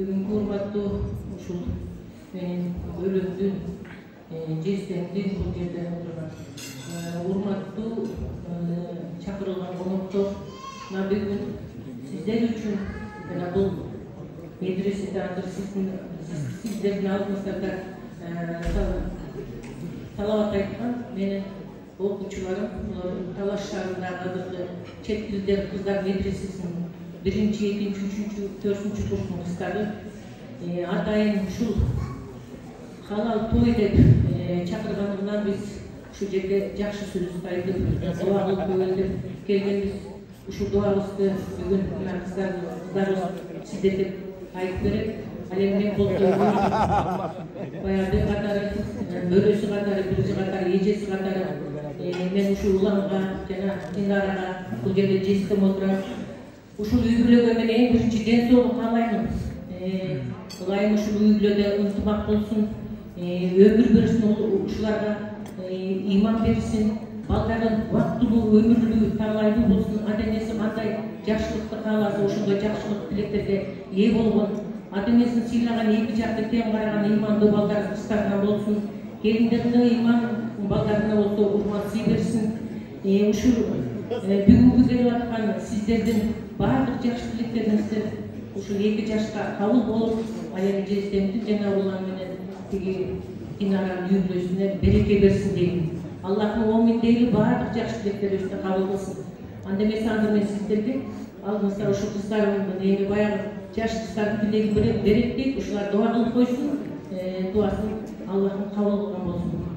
Бүгүнкү урматтуу ушул менин өлөмдүн жездемдин бул жерде отурган урматтуу чакырылган коноктор мына бүгүн сиздер үчүн жана бул медреседе сиздердин алдыңыздарда талабат айткан менин окуучуларым Талаш шаарындагы азыркы чет тилдер кыздар медресесинин 1-2, 3, 4 курстун кыздары атайын ушул халал той деп чакырганынан биз ушул жерде жакшы сөз айтып, дуа кылып көбөлтүп келгенбиз. Ушул дуабызды бүгүн мына кыздарыбыз сиздерге айтып берет. Ал эми мен бул тойго баягы катары, бөлөсү катары, биринчи катары, эжеси катары мен ушул уланга жана Динарага бул жерде жестем отурам. Ушул үй бүлөгө мен эң биринчи ден соолук каалаймын. Ылайым ушул үй бүлөдө ынтымак болсун, өмүр берсин, ушуларга иман берсин, балдарын убактылуу, өмүрлүү, таалайлуу болсун. Ата-энеси кандай жакшылыкты кааласа, ошондой жакшылык тилектерге ээ болгон, ата-энесин сыйлаган, эки жакты тең караган ыймандуу балдар кыздарына болсун. Келиндерине ыйман, балдарына болсо урмат сый берсин. Ушул бүгүнкү келип аткан сиздердин баардык жакшы тилектериңиздер ушул 2 жашка кабыл болуп, ал эми жездемдин жана улам менен тиги Динаранын үй бүлөсүнө береке берсин дейм. Аллахтын оомин дейли, баардык жакшы тилектерибизди кабыл кылсын. Анда эмесе анда мен сиздерге алдыңызда ушул кыздарымдын эми баягы жаш кыздардын тилегин берет дейт, ушулар дуа кылып койсун, дуасын Аллахым кабыл кылган болсун.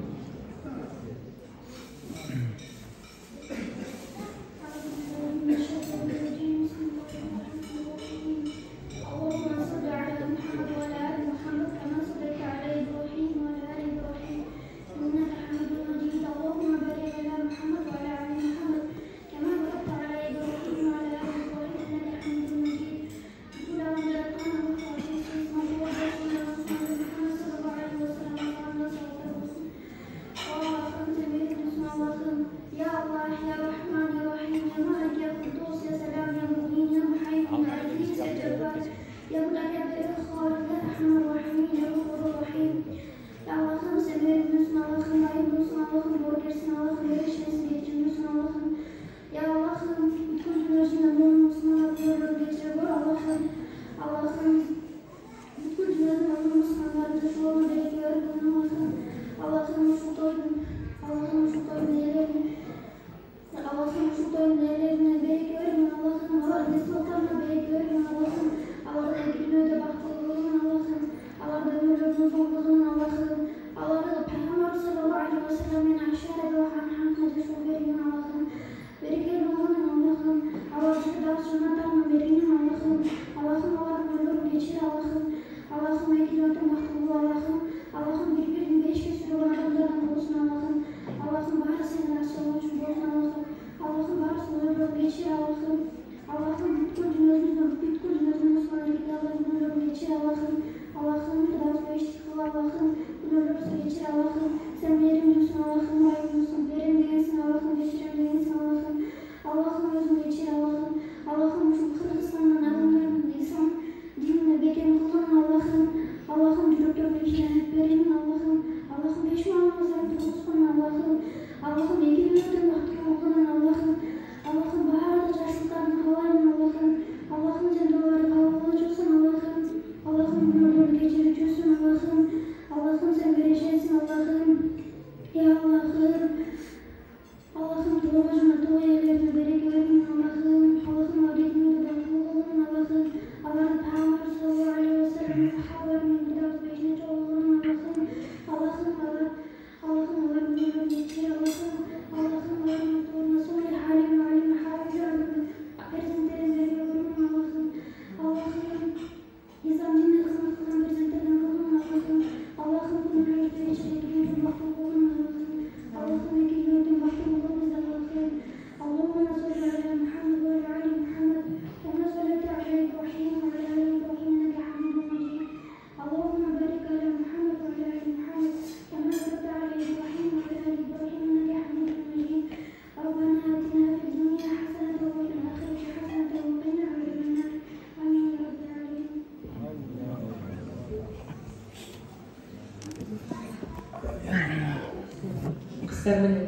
kızlar menen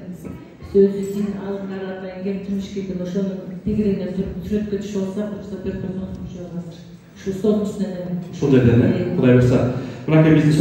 sözü din alımlardan gelmiş gibi oşonun tigirine türüp kötüş olsa bursa bir kurtulmuş olmaz. Şu son üstüne de. Şurada dene. Kuday olsa. Bırak bizde